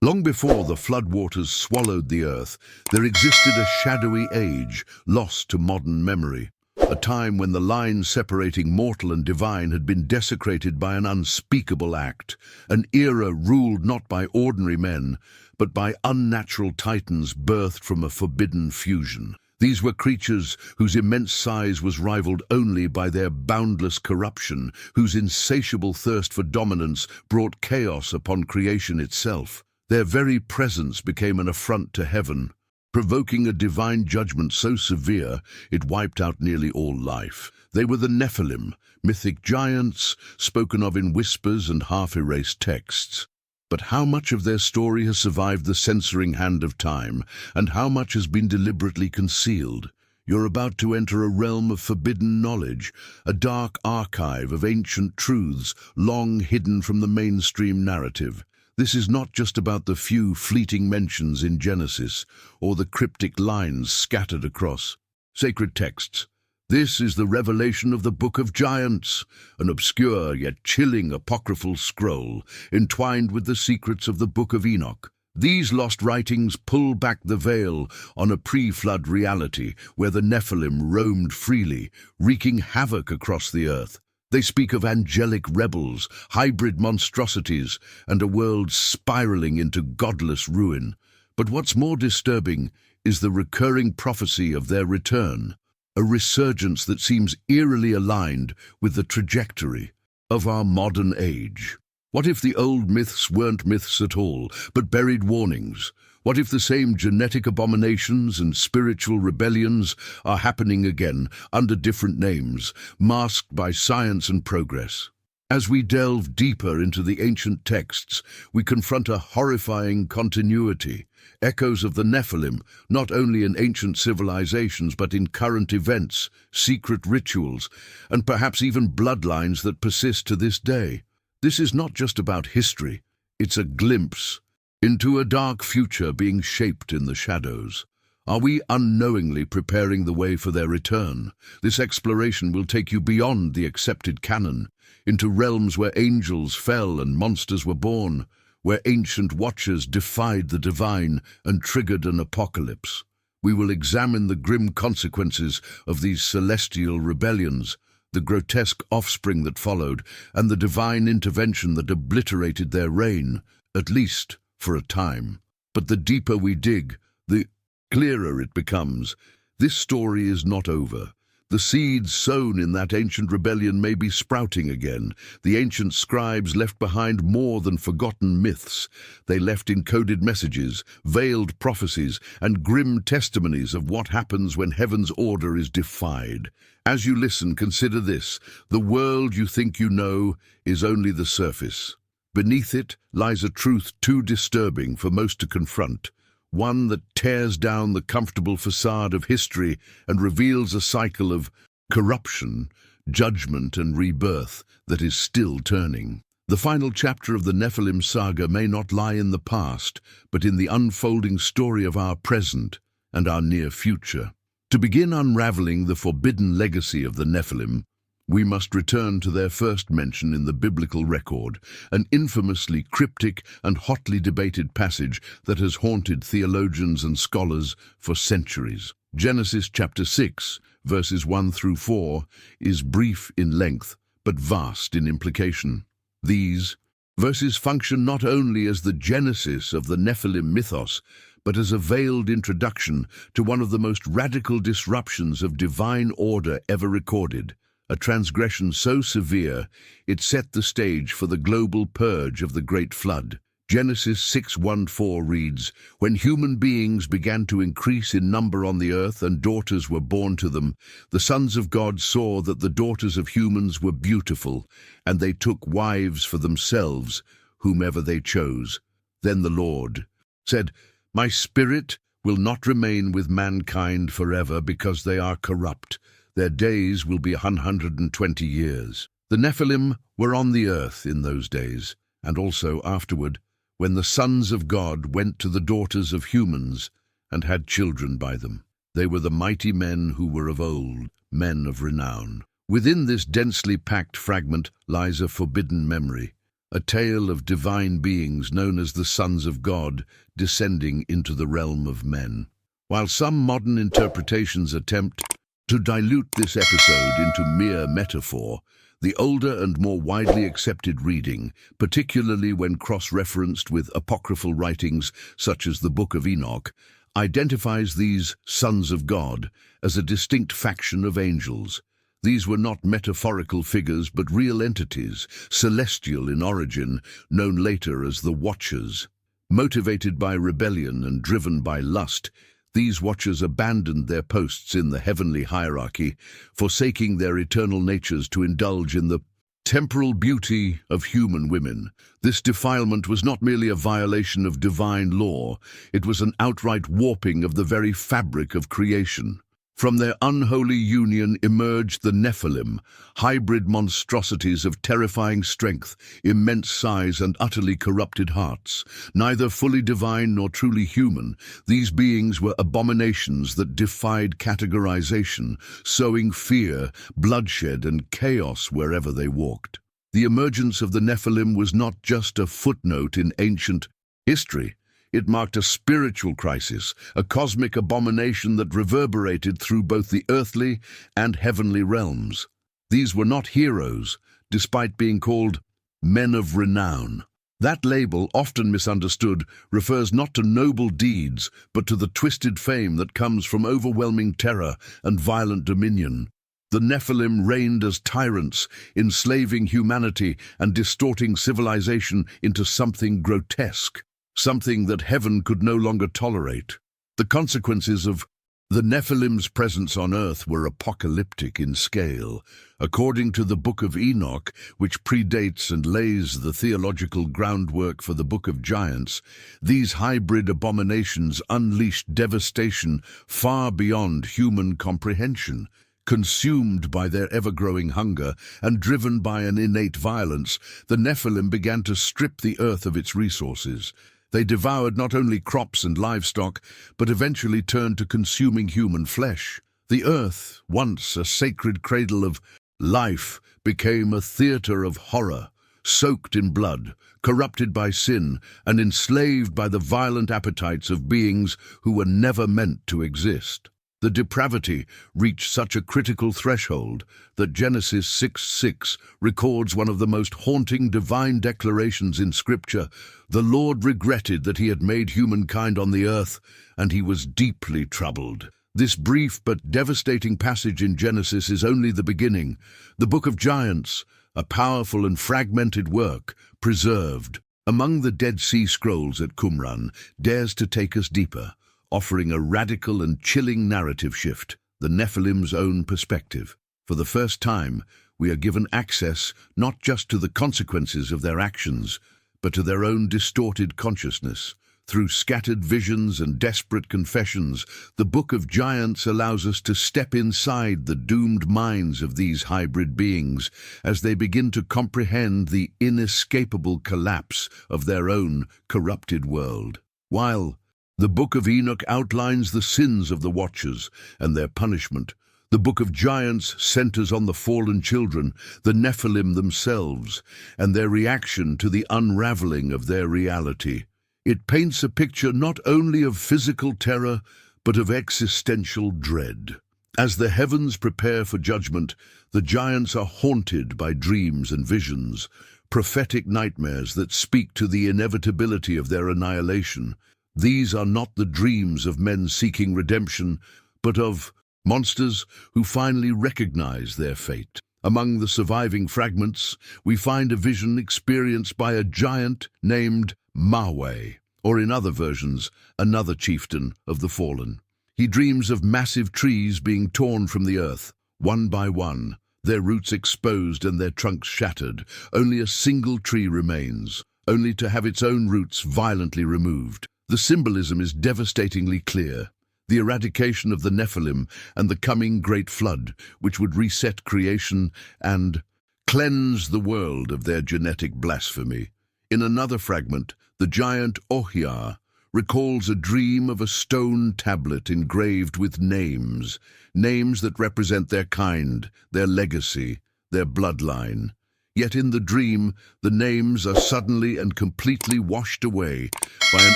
Long before the floodwaters swallowed the earth, there existed a shadowy age, lost to modern memory. A time when the line separating mortal and divine had been desecrated by an unspeakable act. An era ruled not by ordinary men, but by unnatural titans birthed from a forbidden fusion. These were creatures whose immense size was rivaled only by their boundless corruption, whose insatiable thirst for dominance brought chaos upon creation itself. Their very presence became an affront to heaven, provoking a divine judgment so severe it wiped out nearly all life. They were the Nephilim, mythic giants spoken of in whispers and half-erased texts. But how much of their story has survived the censoring hand of time, and how much has been deliberately concealed? You're about to enter a realm of forbidden knowledge, a dark archive of ancient truths long hidden from the mainstream narrative. This is not just about the few fleeting mentions in Genesis or the cryptic lines scattered across sacred texts. This is the revelation of the Book of Giants, an obscure yet chilling apocryphal scroll entwined with the secrets of the Book of Enoch. These lost writings pull back the veil on a pre-flood reality where the Nephilim roamed freely, wreaking havoc across the earth. They speak of angelic rebels, hybrid monstrosities, and a world spiraling into godless ruin. But what's more disturbing is the recurring prophecy of their return, a resurgence that seems eerily aligned with the trajectory of our modern age. What if the old myths weren't myths at all, but buried warnings? What if the same genetic abominations and spiritual rebellions are happening again under different names, masked by science and progress? As we delve deeper into the ancient texts, we confront a horrifying continuity, echoes of the Nephilim, not only in ancient civilizations but in current events, secret rituals, and perhaps even bloodlines that persist to this day. This is not just about history, it's a glimpse into a dark future being shaped in the shadows. Are we unknowingly preparing the way for their return? This exploration will take you beyond the accepted canon, into realms where angels fell and monsters were born, where ancient watchers defied the divine and triggered an apocalypse. We will examine the grim consequences of these celestial rebellions, the grotesque offspring that followed, and the divine intervention that obliterated their reign, at least for a time. But the deeper we dig, the clearer it becomes. This story is not over. The seeds sown in that ancient rebellion may be sprouting again. The ancient scribes left behind more than forgotten myths. They left encoded messages, veiled prophecies, and grim testimonies of what happens when heaven's order is defied. As you listen, consider this: the world you think you know is only the surface. Beneath it lies a truth too disturbing for most to confront, one that tears down the comfortable facade of history and reveals a cycle of corruption, judgment, and rebirth that is still turning. The final chapter of the Nephilim saga may not lie in the past, but in the unfolding story of our present and our near future. To begin unraveling the forbidden legacy of the Nephilim, we must return to their first mention in the biblical record, an infamously cryptic and hotly debated passage that has haunted theologians and scholars for centuries. Genesis chapter 6, verses 1 through 4, is brief in length, but vast in implication. These verses function not only as the genesis of the Nephilim mythos, but as a veiled introduction to one of the most radical disruptions of divine order ever recorded. A transgression so severe, it set the stage for the global purge of the Great Flood. Genesis 6:1-4 reads, "When human beings began to increase in number on the earth and daughters were born to them, the sons of God saw that the daughters of humans were beautiful, and they took wives for themselves, whomever they chose. Then the Lord said, 'My spirit will not remain with mankind forever because they are corrupt. Their days will be 120 years. The Nephilim were on the earth in those days, and also afterward, when the sons of God went to the daughters of humans and had children by them. They were the mighty men who were of old, men of renown. Within this densely packed fragment lies a forbidden memory, a tale of divine beings known as the sons of God descending into the realm of men. While some modern interpretations attempt to dilute this episode into mere metaphor, the older and more widely accepted reading, particularly when cross-referenced with apocryphal writings such as the Book of Enoch, identifies these sons of God as a distinct faction of angels. These were not metaphorical figures but real entities, celestial in origin, known later as the Watchers. Motivated by rebellion and driven by lust, these Watchers abandoned their posts in the heavenly hierarchy, forsaking their eternal natures to indulge in the temporal beauty of human women. This defilement was not merely a violation of divine law, it was an outright warping of the very fabric of creation. From their unholy union emerged the Nephilim, hybrid monstrosities of terrifying strength, immense size, and utterly corrupted hearts. Neither fully divine nor truly human, these beings were abominations that defied categorization, sowing fear, bloodshed, and chaos wherever they walked. The emergence of the Nephilim was not just a footnote in ancient history. It marked a spiritual crisis, a cosmic abomination that reverberated through both the earthly and heavenly realms. These were not heroes, despite being called men of renown. That label, often misunderstood, refers not to noble deeds, but to the twisted fame that comes from overwhelming terror and violent dominion. The Nephilim reigned as tyrants, enslaving humanity and distorting civilization into something grotesque. Something that heaven could no longer tolerate. The consequences of the Nephilim's presence on earth were apocalyptic in scale. According to the Book of Enoch, which predates and lays the theological groundwork for the Book of Giants, these hybrid abominations unleashed devastation far beyond human comprehension. Consumed by their ever-growing hunger and driven by an innate violence, the Nephilim began to strip the earth of its resources. They devoured not only crops and livestock, but eventually turned to consuming human flesh. The earth, once a sacred cradle of life, became a theater of horror, soaked in blood, corrupted by sin, and enslaved by the violent appetites of beings who were never meant to exist. The depravity reached such a critical threshold that Genesis 6:6 records one of the most haunting divine declarations in Scripture. The Lord regretted that he had made humankind on the earth, and he was deeply troubled. This brief but devastating passage in Genesis is only the beginning. The Book of Giants, a powerful and fragmented work, preserved among the Dead Sea Scrolls at Qumran, dares to take us deeper, offering a radical and chilling narrative shift, the Nephilim's own perspective. For the first time, we are given access not just to the consequences of their actions, but to their own distorted consciousness. Through scattered visions and desperate confessions, the Book of Giants allows us to step inside the doomed minds of these hybrid beings as they begin to comprehend the inescapable collapse of their own corrupted world. While the Book of Enoch outlines the sins of the Watchers and their punishment, the Book of Giants centers on the fallen children, the Nephilim themselves, and their reaction to the unraveling of their reality. It paints a picture not only of physical terror, but of existential dread. As the heavens prepare for judgment, the giants are haunted by dreams and visions, prophetic nightmares that speak to the inevitability of their annihilation. These are not the dreams of men seeking redemption, but of monsters who finally recognize their fate. Among the surviving fragments, we find a vision experienced by a giant named Maweh, or in other versions, another chieftain of the fallen. He dreams of massive trees being torn from the earth, one by one, their roots exposed and their trunks shattered. Only a single tree remains, only to have its own roots violently removed. The symbolism is devastatingly clear. The eradication of the Nephilim and the coming great flood, which would reset creation and cleanse the world of their genetic blasphemy. In another fragment, the giant Ohyar recalls a dream of a stone tablet engraved with names that represent their kind, their legacy, their bloodline. Yet in the dream, the names are suddenly and completely washed away by an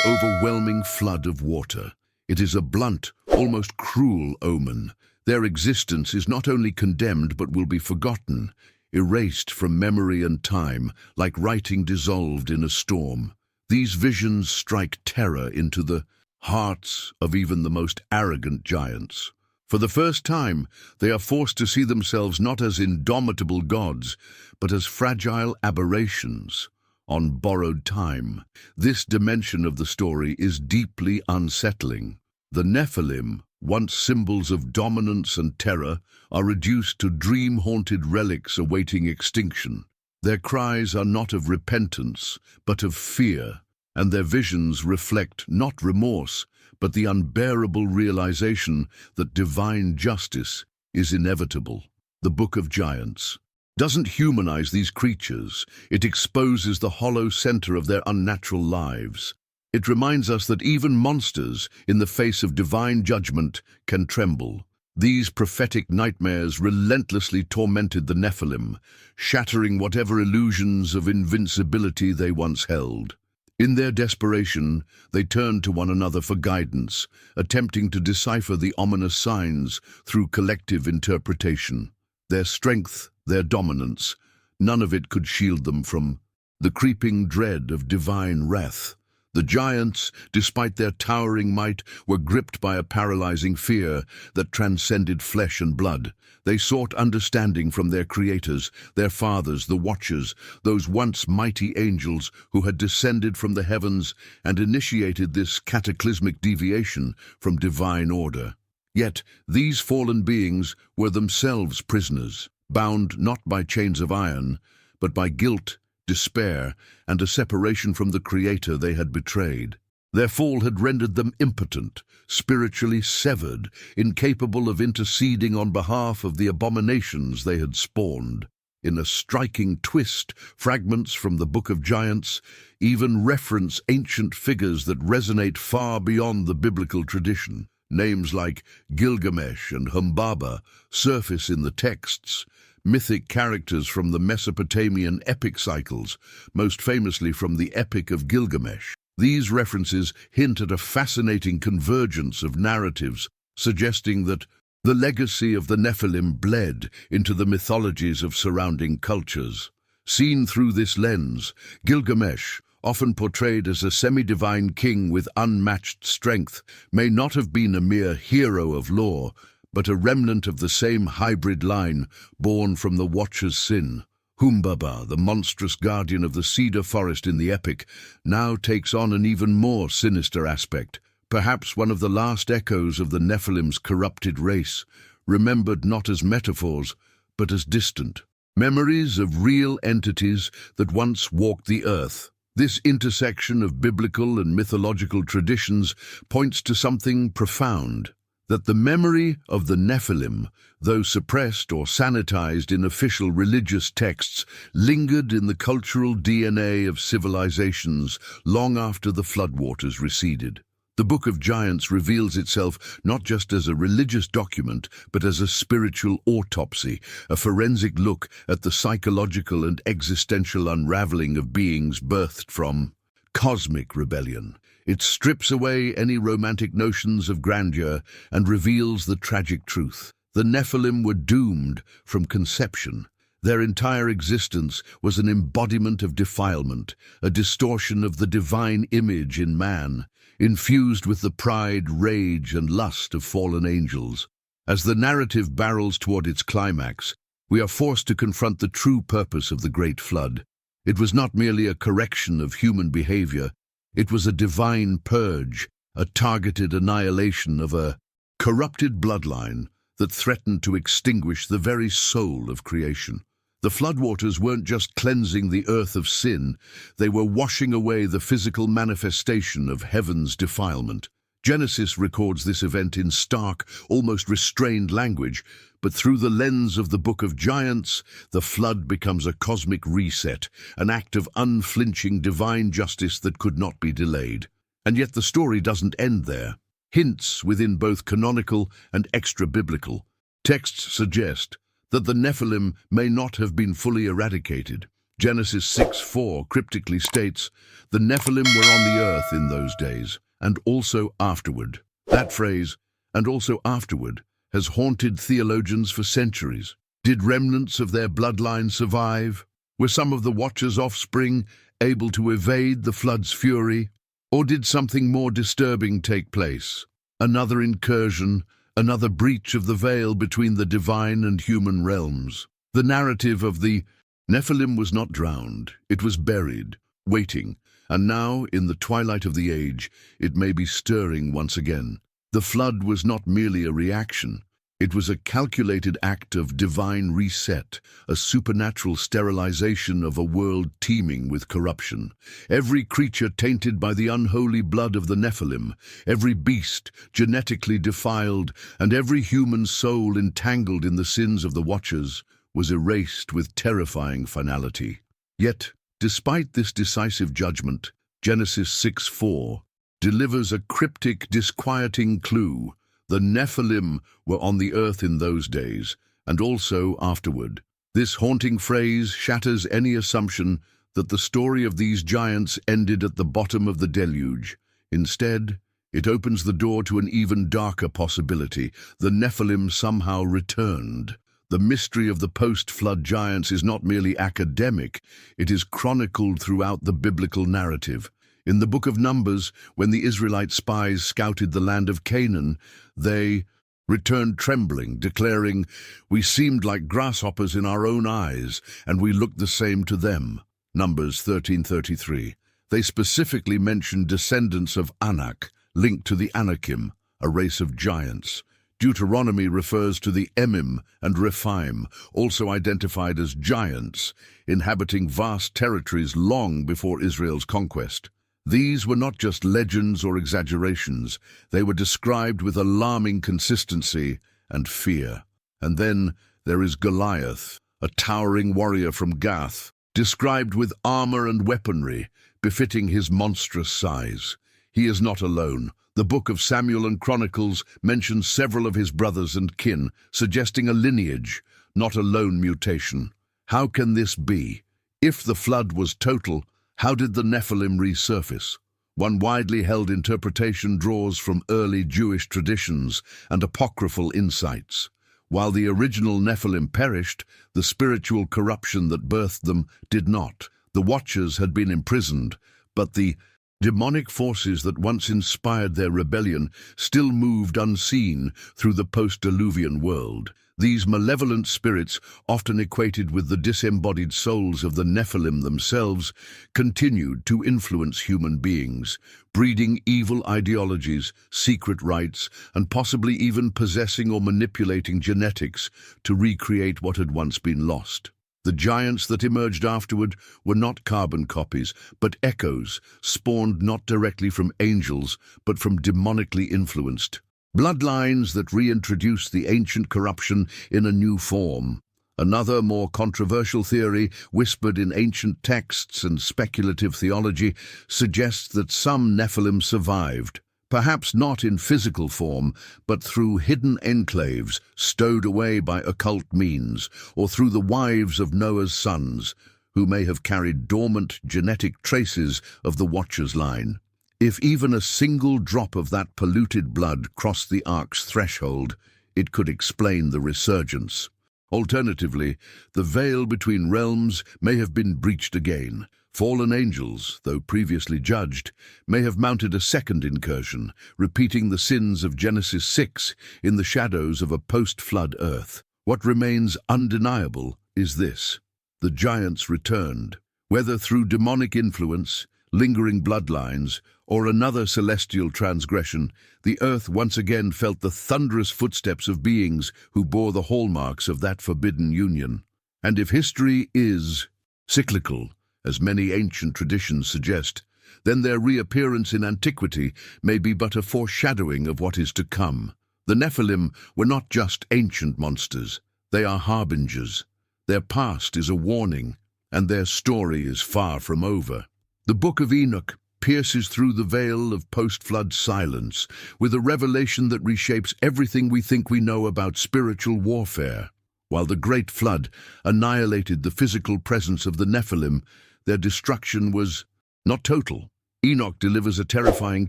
overwhelming flood of water. It is a blunt, almost cruel omen. Their existence is not only condemned but will be forgotten, erased from memory and time, like writing dissolved in a storm. These visions strike terror into the hearts of even the most arrogant giants. For the first time, they are forced to see themselves not as indomitable gods, but as fragile aberrations on borrowed time. This dimension of the story is deeply unsettling. The Nephilim, once symbols of dominance and terror, are reduced to dream-haunted relics awaiting extinction. Their cries are not of repentance, but of fear, and their visions reflect not remorse, but the unbearable realization that divine justice is inevitable. The Book of Giants doesn't humanize these creatures. It exposes the hollow center of their unnatural lives. It reminds us that even monsters, in the face of divine judgment, can tremble. These prophetic nightmares relentlessly tormented the Nephilim, shattering whatever illusions of invincibility they once held. In their desperation, they turned to one another for guidance, attempting to decipher the ominous signs through collective interpretation. Their strength, their dominance, none of it could shield them from the creeping dread of divine wrath. The giants, despite their towering might, were gripped by a paralyzing fear that transcended flesh and blood. They sought understanding from their creators, their fathers, the Watchers, those once mighty angels who had descended from the heavens and initiated this cataclysmic deviation from divine order. Yet these fallen beings were themselves prisoners, bound not by chains of iron, but by guilt, despair, and a separation from the Creator they had betrayed. Their fall had rendered them impotent, spiritually severed, incapable of interceding on behalf of the abominations they had spawned. In a striking twist, fragments from the Book of Giants even reference ancient figures that resonate far beyond the biblical tradition. Names like Gilgamesh and Humbaba surface in the texts. Mythic characters from the Mesopotamian epic cycles, most famously from the Epic of Gilgamesh. These references hint at a fascinating convergence of narratives, suggesting that the legacy of the Nephilim bled into the mythologies of surrounding cultures. Seen through this lens, Gilgamesh, often portrayed as a semi-divine king with unmatched strength, may not have been a mere hero of lore, but a remnant of the same hybrid line born from the Watcher's sin. Humbaba, the monstrous guardian of the cedar forest in the epic, now takes on an even more sinister aspect, perhaps one of the last echoes of the Nephilim's corrupted race, remembered not as metaphors, but as distant memories of real entities that once walked the earth. This intersection of biblical and mythological traditions points to something profound, that the memory of the Nephilim, though suppressed or sanitized in official religious texts, lingered in the cultural DNA of civilizations long after the floodwaters receded. The Book of Giants reveals itself not just as a religious document, but as a spiritual autopsy, a forensic look at the psychological and existential unraveling of beings birthed from cosmic rebellion. It strips away any romantic notions of grandeur and reveals the tragic truth. The Nephilim were doomed from conception. Their entire existence was an embodiment of defilement, a distortion of the divine image in man, infused with the pride, rage, and lust of fallen angels. As the narrative barrels toward its climax, we are forced to confront the true purpose of the Great Flood. It was not merely a correction of human behavior. It was a divine purge, a targeted annihilation of a corrupted bloodline that threatened to extinguish the very soul of creation. The floodwaters weren't just cleansing the earth of sin, they were washing away the physical manifestation of heaven's defilement. Genesis records this event in stark, almost restrained language, but through the lens of the Book of Giants, the flood becomes a cosmic reset, an act of unflinching divine justice that could not be delayed. And yet the story doesn't end there. Hints within both canonical and extra-biblical texts suggest that the Nephilim may not have been fully eradicated. Genesis 6:4 cryptically states, "The Nephilim were on the earth in those days, and also afterward." That phrase, "and also afterward," has haunted theologians for centuries. Did remnants of their bloodline survive? Were some of the Watcher's offspring able to evade the flood's fury? Or did something more disturbing take place? Another incursion, another breach of the veil between the divine and human realms. The narrative of the Nephilim was not drowned, it was buried, waiting, and now, in the twilight of the age, it may be stirring once again. The flood was not merely a reaction. It was a calculated act of divine reset, a supernatural sterilization of a world teeming with corruption. Every creature tainted by the unholy blood of the Nephilim, every beast genetically defiled, and every human soul entangled in the sins of the Watchers was erased with terrifying finality. Yet, despite this decisive judgment, Genesis 6:4 delivers a cryptic, disquieting clue. The Nephilim were on the earth in those days, and also afterward. This haunting phrase shatters any assumption that the story of these giants ended at the bottom of the deluge. Instead, it opens the door to an even darker possibility. The Nephilim somehow returned. The mystery of the post-flood giants is not merely academic, it is chronicled throughout the biblical narrative. In the Book of Numbers, when the Israelite spies scouted the land of Canaan, they returned trembling, declaring, "We seemed like grasshoppers in our own eyes, and we looked the same to them." Numbers 13:33. They specifically mentioned descendants of Anak, linked to the Anakim, a race of giants. Deuteronomy refers to the Emim and Rephaim, also identified as giants, inhabiting vast territories long before Israel's conquest. These were not just legends or exaggerations, they were described with alarming consistency and fear. And then there is Goliath, a towering warrior from Gath, described with armor and weaponry, befitting his monstrous size. He is not alone. The Book of Samuel and Chronicles mentions several of his brothers and kin, suggesting a lineage, not a lone mutation. How can this be? If the flood was total, how did the Nephilim resurface? One widely held interpretation draws from early Jewish traditions and apocryphal insights. While the original Nephilim perished, the spiritual corruption that birthed them did not. The Watchers had been imprisoned, but the demonic forces that once inspired their rebellion still moved unseen through the post-Diluvian world. These malevolent spirits, often equated with the disembodied souls of the Nephilim themselves, continued to influence human beings, breeding evil ideologies, secret rites, and possibly even possessing or manipulating genetics to recreate what had once been lost. The giants that emerged afterward were not carbon copies, but echoes, spawned not directly from angels, but from demonically influenced bloodlines that reintroduced the ancient corruption in a new form. Another, more controversial theory, whispered in ancient texts and speculative theology, suggests that some Nephilim survived, perhaps not in physical form, but through hidden enclaves stowed away by occult means, or through the wives of Noah's sons, who may have carried dormant genetic traces of the Watcher's line. If even a single drop of that polluted blood crossed the Ark's threshold, it could explain the resurgence. Alternatively, the veil between realms may have been breached again. Fallen angels, though previously judged, may have mounted a second incursion, repeating the sins of Genesis 6 in the shadows of a post-flood earth. What remains undeniable is this: the giants returned, whether through demonic influence, lingering bloodlines, or another celestial transgression. The earth once again felt the thunderous footsteps of beings who bore the hallmarks of that forbidden union. And if history is cyclical, as many ancient traditions suggest, then their reappearance in antiquity may be but a foreshadowing of what is to come. The Nephilim were not just ancient monsters, they are harbingers. Their past is a warning, and their story is far from over. The Book of Enoch pierces through the veil of post-flood silence with a revelation that reshapes everything we think we know about spiritual warfare. While the Great Flood annihilated the physical presence of the Nephilim, their destruction was not total. Enoch delivers a terrifying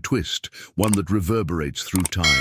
twist, one that reverberates through time.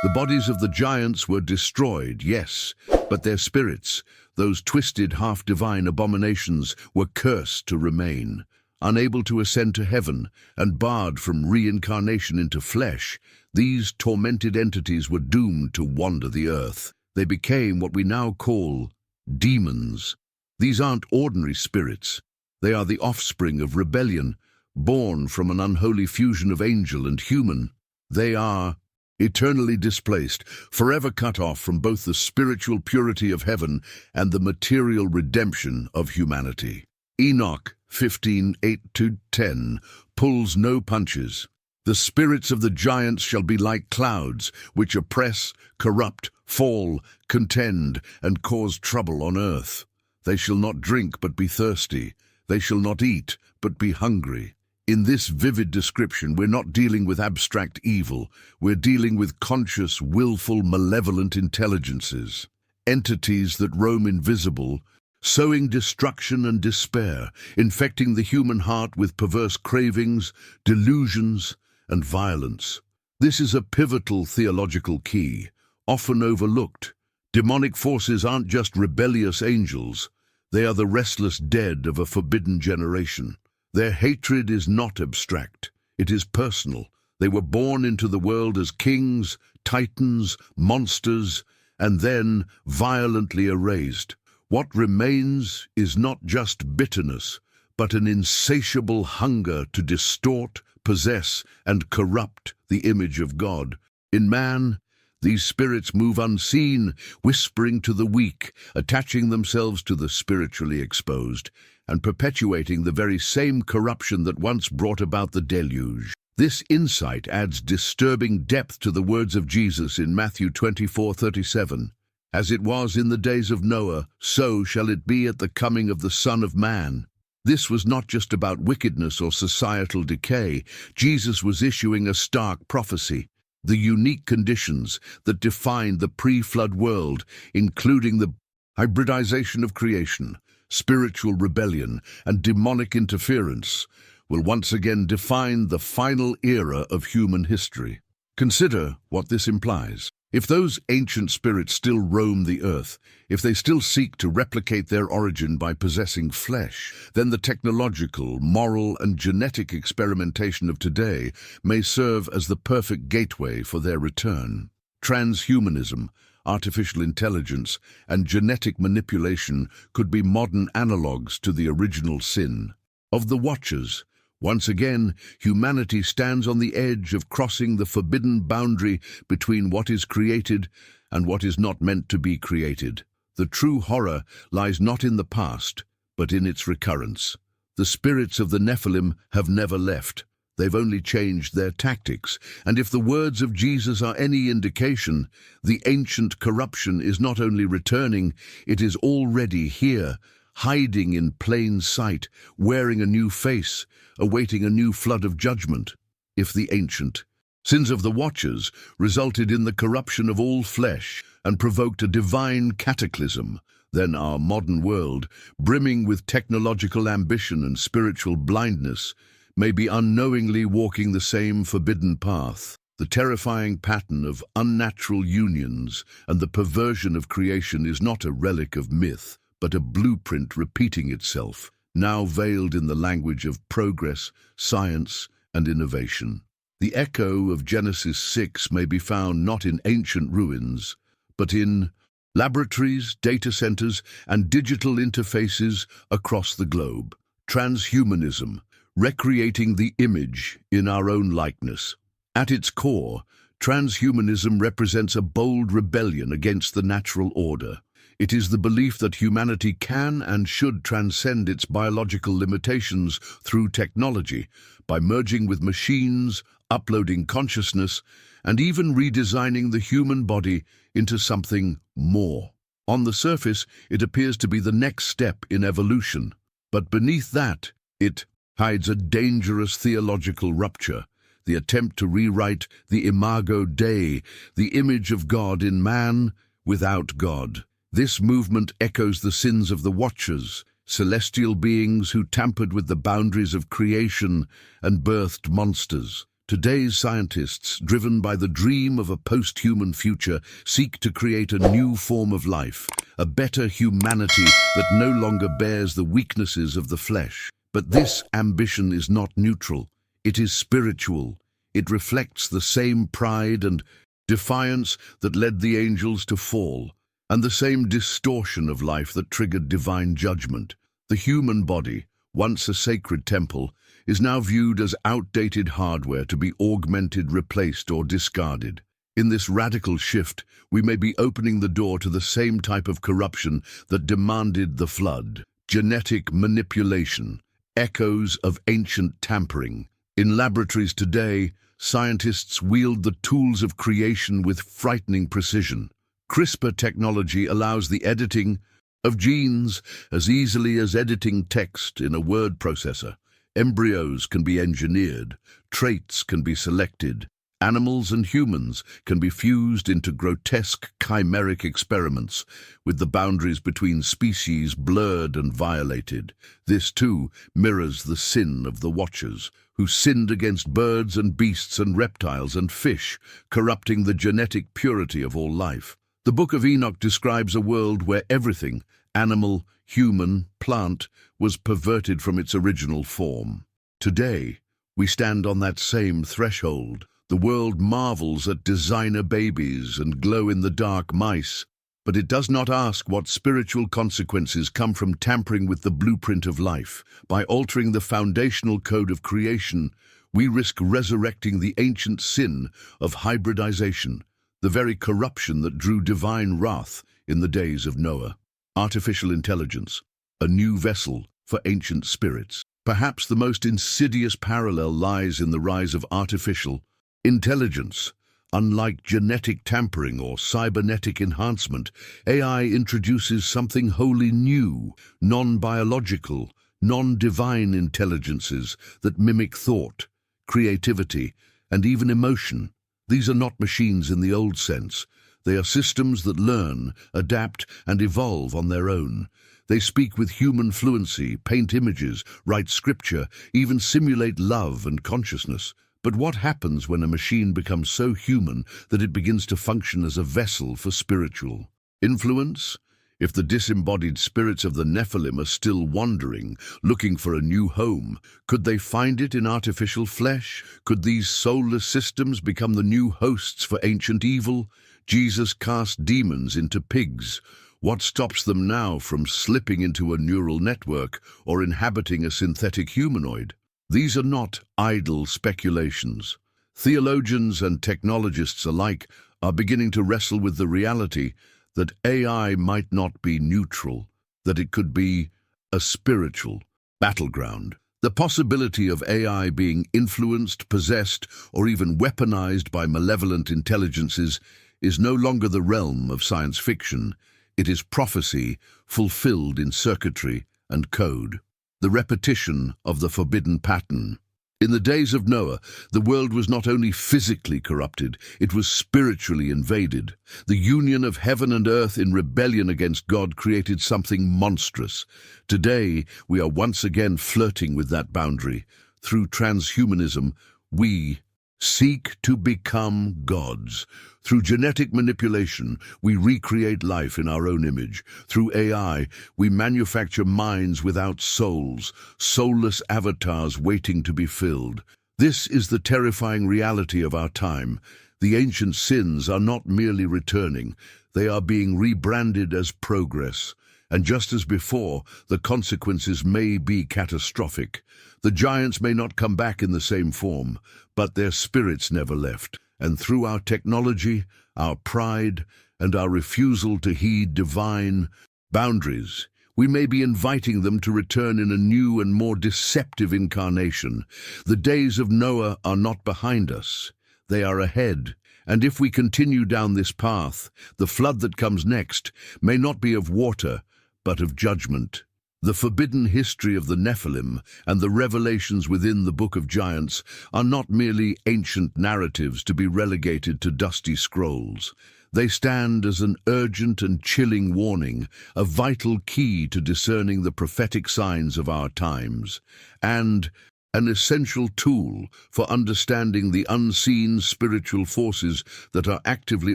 The bodies of the giants were destroyed, yes, but their spirits, those twisted half-divine abominations, were cursed to remain. Unable to ascend to heaven and barred from reincarnation into flesh, these tormented entities were doomed to wander the earth. They became what we now call demons. These aren't ordinary spirits. They are the offspring of rebellion, born from an unholy fusion of angel and human. They are eternally displaced, forever cut off from both the spiritual purity of heaven and the material redemption of humanity. Enoch 15:8-10 pulls no punches. The spirits of the giants shall be like clouds, which oppress, corrupt, fall, contend, and cause trouble on earth. They shall not drink but be thirsty. They shall not eat but be hungry. In this vivid description, we're not dealing with abstract evil. We're dealing with conscious, willful, malevolent intelligences. Entities that roam invisible, sowing destruction and despair, infecting the human heart with perverse cravings, delusions, and violence. This is a pivotal theological key, often overlooked. Demonic forces aren't just rebellious angels. They are the restless dead of a forbidden generation. Their hatred is not abstract. It is personal. They were born into the world as kings, titans, monsters, and then violently erased. What remains is not just bitterness, but an insatiable hunger to distort, possess, and corrupt the image of God. In man, these spirits move unseen, whispering to the weak, attaching themselves to the spiritually exposed, and perpetuating the very same corruption that once brought about the deluge. This insight adds disturbing depth to the words of Jesus in Matthew 24:37. As it was in the days of Noah, so shall it be at the coming of the Son of Man. This was not just about wickedness or societal decay. Jesus was issuing a stark prophecy. The unique conditions that defined the pre-flood world, including the hybridization of creation, spiritual rebellion, and demonic interference, will once again define the final era of human history. Consider what this implies. If those ancient spirits still roam the earth, if they still seek to replicate their origin by possessing flesh, then the technological, moral, and genetic experimentation of today may serve as the perfect gateway for their return. Transhumanism, artificial intelligence, and genetic manipulation could be modern analogues to the original sin. Of the Watchers, once again, humanity stands on the edge of crossing the forbidden boundary between what is created and what is not meant to be created. The true horror lies not in the past, but in its recurrence. The spirits of the Nephilim have never left. They've only changed their tactics, and if the words of Jesus are any indication, the ancient corruption is not only returning, it is already here, hiding in plain sight, wearing a new face, awaiting a new flood of judgment. If the ancient sins of the Watchers resulted in the corruption of all flesh and provoked a divine cataclysm, then our modern world, brimming with technological ambition and spiritual blindness, may be unknowingly walking the same forbidden path. The terrifying pattern of unnatural unions and the perversion of creation is not a relic of myth, but a blueprint repeating itself, now veiled in the language of progress, science, and innovation. The echo of Genesis 6 may be found not in ancient ruins, but in laboratories, data centers, and digital interfaces across the globe. Transhumanism, recreating the image in our own likeness. At its core, transhumanism represents a bold rebellion against the natural order. It is the belief that humanity can and should transcend its biological limitations through technology, by merging with machines, uploading consciousness, and even redesigning the human body into something more. On the surface, it appears to be the next step in evolution, but beneath that, it hides a dangerous theological rupture, the attempt to rewrite the imago Dei, the image of God in man without God. This movement echoes the sins of the Watchers, celestial beings who tampered with the boundaries of creation and birthed monsters. Today's scientists, driven by the dream of a post-human future, seek to create a new form of life, a better humanity that no longer bears the weaknesses of the flesh. But this ambition is not neutral. It is spiritual. It reflects the same pride and defiance that led the angels to fall, and the same distortion of life that triggered divine judgment. The human body, once a sacred temple, is now viewed as outdated hardware to be augmented, replaced, or discarded. In this radical shift, we may be opening the door to the same type of corruption that demanded the flood. Genetic manipulation, echoes of ancient tampering. In laboratories today, scientists wield the tools of creation with frightening precision. CRISPR technology allows the editing of genes as easily as editing text in a word processor. Embryos can be engineered, traits can be selected, animals and humans can be fused into grotesque chimeric experiments, with the boundaries between species blurred and violated. This, too, mirrors the sin of the Watchers, who sinned against birds and beasts and reptiles and fish, corrupting the genetic purity of all life. The Book of Enoch describes a world where everything, animal, human, plant, was perverted from its original form. Today, we stand on that same threshold. The world marvels at designer babies and glow-in-the-dark mice, but it does not ask what spiritual consequences come from tampering with the blueprint of life. By altering the foundational code of creation, we risk resurrecting the ancient sin of hybridization, the very corruption that drew divine wrath in the days of Noah. Artificial intelligence, a new vessel for ancient spirits. Perhaps the most insidious parallel lies in the rise of artificial intelligence. Unlike genetic tampering or cybernetic enhancement, AI introduces something wholly new, non-biological, non-divine intelligences that mimic thought, creativity, and even emotion. These are not machines in the old sense. They are systems that learn, adapt, and evolve on their own. They speak with human fluency, paint images, write scripture, even simulate love and consciousness. But what happens when a machine becomes so human that it begins to function as a vessel for spiritual influence? If the disembodied spirits of the Nephilim are still wandering, looking for a new home, could they find it in artificial flesh? Could these soulless systems become the new hosts for ancient evil? Jesus cast demons into pigs. What stops them now from slipping into a neural network or inhabiting a synthetic humanoid? These are not idle speculations. Theologians and technologists alike are beginning to wrestle with the reality that AI might not be neutral, that it could be a spiritual battleground. The possibility of AI being influenced, possessed, or even weaponized by malevolent intelligences is no longer the realm of science fiction. It is prophecy fulfilled in circuitry and code. The repetition of the forbidden pattern. In the days of Noah, the world was not only physically corrupted, it was spiritually invaded. The union of heaven and earth in rebellion against God created something monstrous. Today, we are once again flirting with that boundary. Through transhumanism, we seek to become gods. Through genetic manipulation, we recreate life in our own image. Through AI, we manufacture minds without souls, soulless avatars waiting to be filled. This is the terrifying reality of our time. The ancient sins are not merely returning, they are being rebranded as progress. And just as before, the consequences may be catastrophic. The giants may not come back in the same form, but their spirits never left. And through our technology, our pride, and our refusal to heed divine boundaries, we may be inviting them to return in a new and more deceptive incarnation. The days of Noah are not behind us. They are ahead. And if we continue down this path, the flood that comes next may not be of water, but of judgment. The forbidden history of the Nephilim and the revelations within the Book of Giants are not merely ancient narratives to be relegated to dusty scrolls. They stand as an urgent and chilling warning, a vital key to discerning the prophetic signs of our times, and an essential tool for understanding the unseen spiritual forces that are actively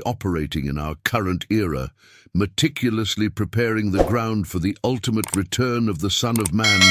operating in our current era, meticulously preparing the ground for the ultimate return of the Son of Man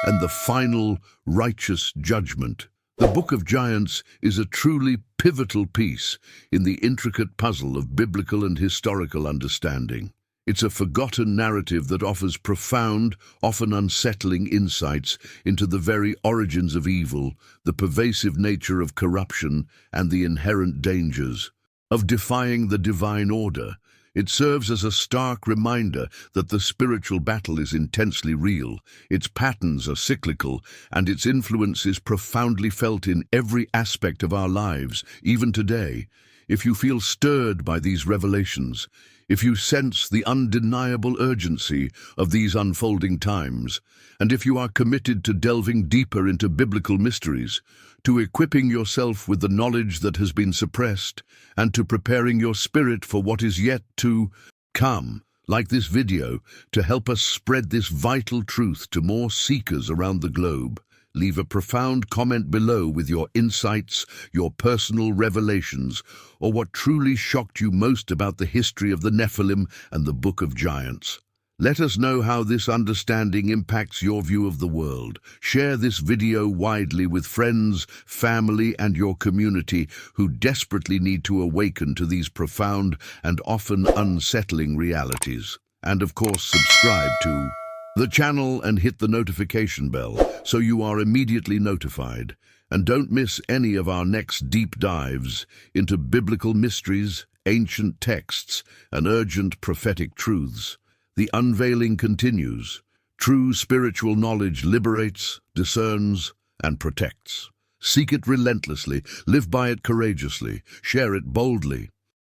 and the final righteous judgment. The Book of Giants is a truly pivotal piece in the intricate puzzle of biblical and historical understanding. It's a forgotten narrative that offers profound, often unsettling insights into the very origins of evil, the pervasive nature of corruption, and the inherent dangers of defying the divine order. It serves as a stark reminder that the spiritual battle is intensely real, its patterns are cyclical, and its influence is profoundly felt in every aspect of our lives, even today. If you feel stirred by these revelations, if you sense the undeniable urgency of these unfolding times, and if you are committed to delving deeper into biblical mysteries, to equipping yourself with the knowledge that has been suppressed, and to preparing your spirit for what is yet to come, like this video, to help us spread this vital truth to more seekers around the globe, leave a profound comment below with your insights, your personal revelations, or what truly shocked you most about the history of the Nephilim and the Book of Giants. Let us know how this understanding impacts your view of the world. Share this video widely with friends, family, and your community who desperately need to awaken to these profound and often unsettling realities. And of course, subscribe to the channel and hit the notification bell so you are immediately notified. And don't miss any of our next deep dives into biblical mysteries, ancient texts, and urgent prophetic truths. The unveiling continues. True spiritual knowledge liberates, discerns, and protects. Seek it relentlessly, live by it courageously, share it boldly,